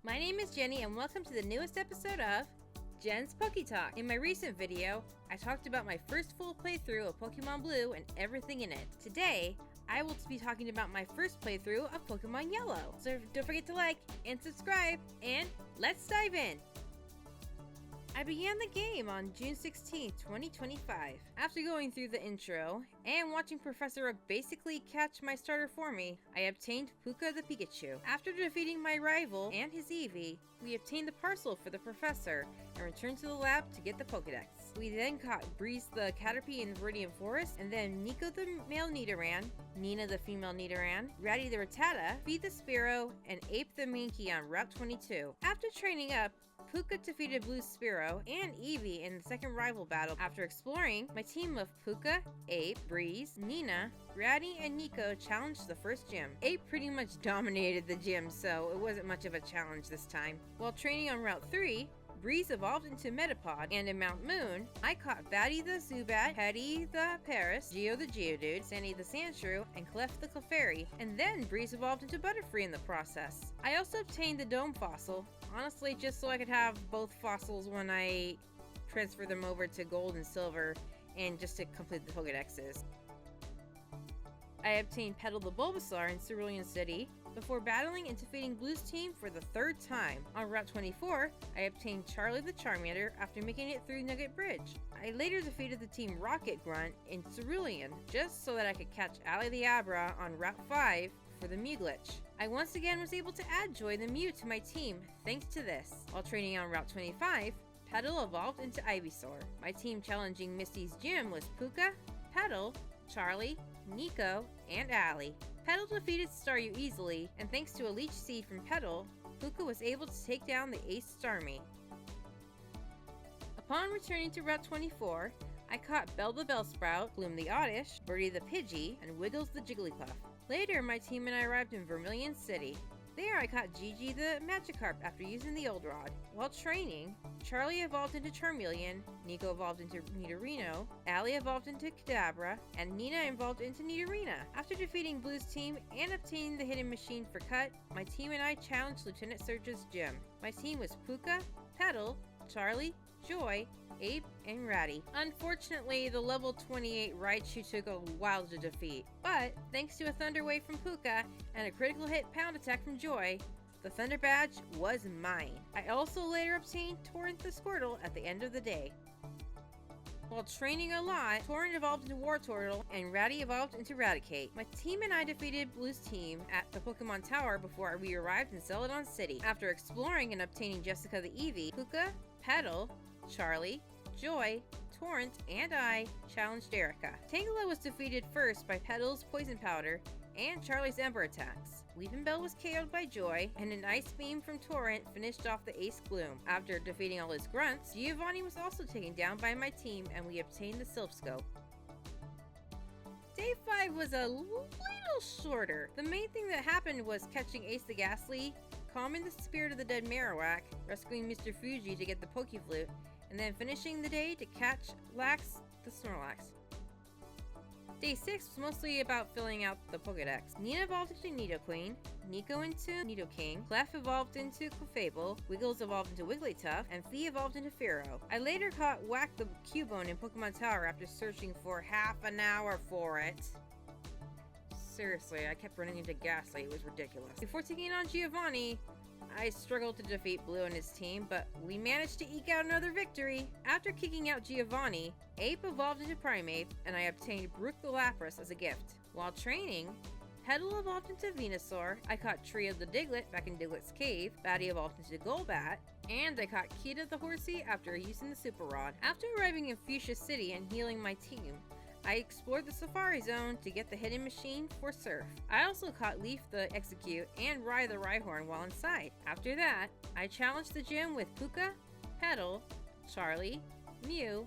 My name is Jenny and welcome to the newest episode of Jen's Poké Talk. In my recent video, I talked about my first full playthrough of Pokemon Blue and everything in it. Today, I will be talking about my first playthrough of Pokemon Yellow. So don't forget to like and subscribe, and let's dive in! I began the game on June 16, 2025. After going through the intro and watching Professor Oak basically catch my starter for me, I obtained Puka the Pikachu. After defeating my rival and his Eevee, we obtained the parcel for the Professor and returned to the lab to get the Pokedex. We then caught Breeze the Caterpie in the Viridian Forest, and then Nico the male Nidoran, Nina the female Nidoran, Ratty the Rattata, Feed the Spearow, and Ape the Mankey on Route 22. After training up, Puka defeated Blue Spearow and Eevee in the second rival battle. After exploring, my team of Puka, Ape, Breeze, Nina, Ratty, and Nico challenged the first gym. Ape pretty much dominated the gym, so it wasn't much of a challenge this time. While training on Route 3, Breeze evolved into Metapod, and in Mount Moon, I caught Batty the Zubat, Hetty the Paris, Geo the Geodude, Sandy the Sandshrew, and Clef the Clefairy, and then Breeze evolved into Butterfree in the process. I also obtained the Dome Fossil, honestly just so I could have both fossils when I transfer them over to Gold and Silver, and just to complete the Pokedexes. I obtained Petal the Bulbasaur in Cerulean City before battling and defeating Blue's team for the third time. On Route 24, I obtained Charlie the Charmander after making it through Nugget Bridge. I later defeated the team Rocket Grunt in Cerulean, just so that I could catch Ali the Abra on Route 5 for the Mew glitch. I once again was able to add Joy the Mew to my team thanks to this. While training on Route 25, Petal evolved into Ivysaur. My team challenging Misty's gym was Puka, Petal, Charlie, Nico, and Ali. Petal defeated Staryu easily, and thanks to a Leech Seed from Petal, Puka was able to take down the Ace Starmie. Upon returning to Route 24, I caught Belle the Bellsprout, Bloom the Oddish, Birdie the Pidgey, and Wiggles the Jigglypuff. Later, my team and I arrived in Vermilion City. There, I caught Gigi the Magikarp after using the Old Rod. While training, Charlie evolved into Charmeleon, Nico evolved into Nidorino, Ali evolved into Kadabra, and Nina evolved into Nidorina. After defeating Blue's team and obtaining the hidden machine for Cut, my team and I challenged Lieutenant Surge's gym. My team was Puka, Petal, Charlie, Joy, Ape, and Ratty. Unfortunately, the level 28 Raichu took a while to defeat, but thanks to a Thunder Wave from Puka and a critical hit Pound Attack from Joy, the Thunder Badge was mine. I also later obtained Torrent the Squirtle at the end of the day. While training a lot, Torrent evolved into Wartortle and Ratty evolved into Raticate. My team and I defeated Blue's team at the Pokemon Tower before we arrived in Celadon City. After exploring and obtaining Jessica the Eevee, Puka, Petal, Charlie, Joy, Torrent, and I challenged Erica. Tangela was defeated first by Petal's Poison Powder and Charlie's Ember attacks. Weepinbell was KO'd by Joy, and an Ice Beam from Torrent finished off the Ace Gloom. After defeating all his grunts, Giovanni was also taken down by my team, and we obtained the Silph Scope. Day 5 was a little shorter. The main thing that happened was catching Ace the Ghastly, calming the spirit of the dead Marowak, rescuing Mr. Fuji to get the Pokeflute, and then finishing the day to catch Lax the Snorlax. Day 6 was mostly about filling out the Pokedex. Nina evolved into Nidoqueen, Nico into Nidoking, Clef evolved into Clefable, Wiggles evolved into Wigglytuff, and Fee evolved into Fearow. I later caught Whack the Cubone in Pokemon Tower after searching for half an hour for it. Seriously, I kept running into Ghastly, it was ridiculous. Before taking on Giovanni, I struggled to defeat Blue and his team, but we managed to eke out another victory. After kicking out Giovanni, Ape evolved into Primeape, and I obtained Brook the Lapras as a gift. While training, Petal evolved into Venusaur, I caught Trio the Diglett back in Diglett's cave, Batty evolved into Golbat, and I caught Kita the Horsey after using the Super Rod. After arriving in Fuchsia City and healing my team, I explored the Safari Zone to get the hidden machine for Surf. I also caught Leaf the Execute and Rye the Rhyhorn while inside. After that, I challenged the gym with Puka, Petal, Charlie, Mew,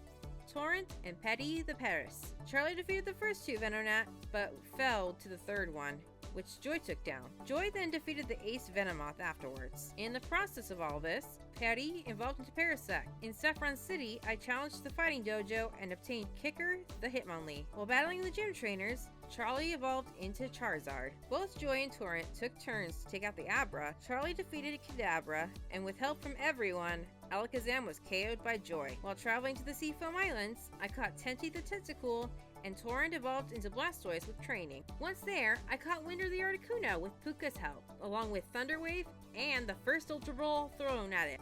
Torrent, and Petty the Paris. Charlie defeated the first two Venonat, but fell to the third one, which Joy took down. Joy then defeated the Ace Venomoth afterwards. In the process of all this, Patty evolved into Parasect. In Saffron City, I challenged the Fighting Dojo and obtained Kicker the Hitmonlee. While battling the gym trainers, Charlie evolved into Charizard. Both Joy and Torrent took turns to take out the Abra. Charlie defeated Kadabra, and with help from everyone, Alakazam was KO'd by Joy. While traveling to the Seafoam Islands, I caught Tenchi the Tentacool, and Torrent evolved into Blastoise with training. Once there, I caught Winder the Articuno with Puka's help, along with Thunderwave and the first Ultra Ball thrown at it.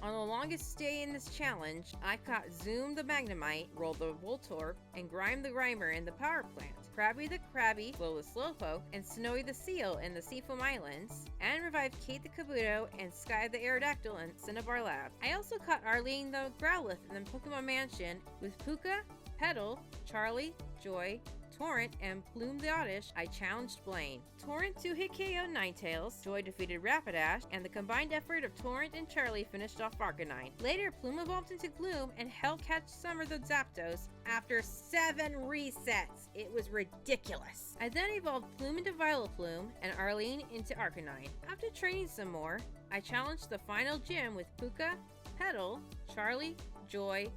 On the longest stay in this challenge, I caught Zoom the Magnemite, Roll the Voltorb, and Grime the Grimer in the power plant, Krabby the Krabby, Slow the Slowpoke, and Snowy the Seal in the Seafoam Islands, and revived Kate the Kabuto and Sky the Aerodactyl in Cinnabar Lab. I also caught Arlene the Growlithe in the Pokemon Mansion with Puka, Petal, Charlie, Joy, Torrent, and Plume the Oddish. I challenged Blaine. Torrent 2-hit KO'd Ninetales, Joy defeated Rapidash, and the combined effort of Torrent and Charlie finished off Arcanine. Later, Plume evolved into Gloom and helped catch Summer the Zapdos after 7 resets. It was ridiculous. I then evolved Plume into Vileplume and Arlene into Arcanine. After training some more, I challenged the final gym with Puka, Petal, Charlie, Joy,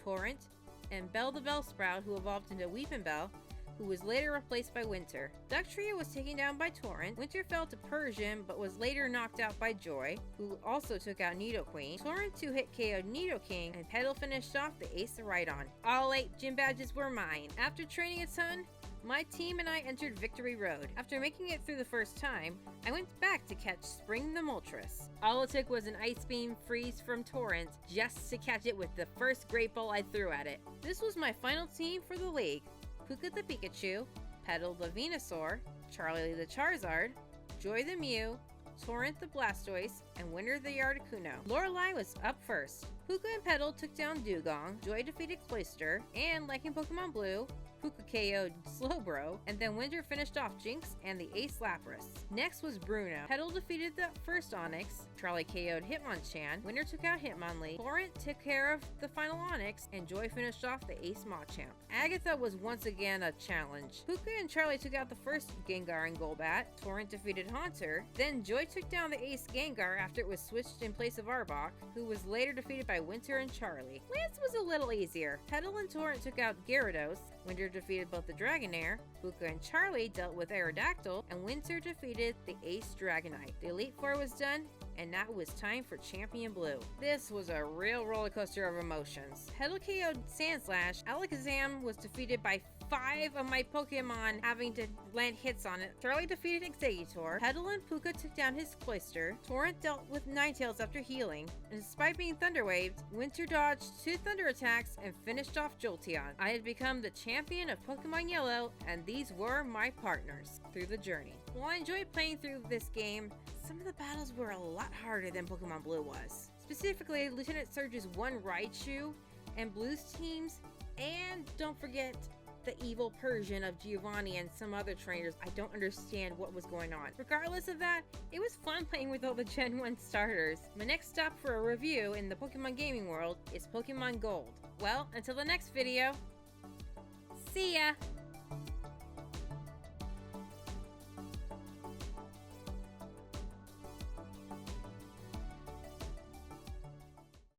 Torrent, and Belle the Bellsprout, who evolved into Weepinbell, who was later replaced by Winter. Dugtrio was taken down by Torrent. Winter fell to Persian, but was later knocked out by Joy, who also took out Nidoqueen. Torrent 2-hit KO'd Nidoking, and Petal finished off the Ace of Rhydon. All 8 gym badges were mine. After training a ton, my team and I entered Victory Road. After making it through the first time, I went back to catch Spring the Moltres. All it took was an Ice Beam freeze from Torrent just to catch it with the first Great Ball I threw at it. This was my final team for the league. Puka the Pikachu, Petal the Venusaur, Charlie the Charizard, Joy the Mew, Torrent the Blastoise, and Winder the Articuno. Lorelei was up first. Puka and Petal took down Dugong, Joy defeated Cloyster, and like in Pokemon Blue, Puka KO'd Slowbro, and then Winder finished off Jinx and the Ace Lapras. Next was Bruno. Petal defeated the first Onix, Charlie KO'd Hitmonchan, Winder took out Hitmonlee, Torrent took care of the final Onix, and Joy finished off the Ace Machamp. Agatha was once again a challenge. Puka and Charlie took out the first Gengar and Golbat, Torrent defeated Haunter, then Joy took down the Ace Gengar after it was switched in place of Arbok, who was later defeated by Winter and Charlie. Lance was a little easier. Petal and Torrent took out Gyarados, Winder defeated both the Dragonair, Puka and Charlie dealt with Aerodactyl, and Winter defeated the Ace Dragonite. The Elite Four was done, and now it was time for Champion Blue. This was a real roller coaster of emotions. Petal KO'd Sandslash, Alakazam was defeated by 5 of my Pokemon having to land hits on it. Charlie defeated Exeggutor, Petal and Puka took down his Cloyster, Torrent dealt with Ninetales after healing, and despite being Thunderwaved, Winter dodged 2 Thunder attacks and finished off Jolteon. I had become the champion of Pokemon Yellow, and these were my partners through the journey. While I enjoyed playing through this game, some of the battles were a lot harder than Pokemon Blue was. Specifically, Lieutenant Surge's one Raichu and Blue's teams, and don't forget the evil Persian of Giovanni and some other trainers. I don't understand what was going on. Regardless of that, it was fun playing with all the Gen 1 starters. My next stop for a review in the Pokemon gaming world is Pokemon Gold. Well, until the next video, see ya!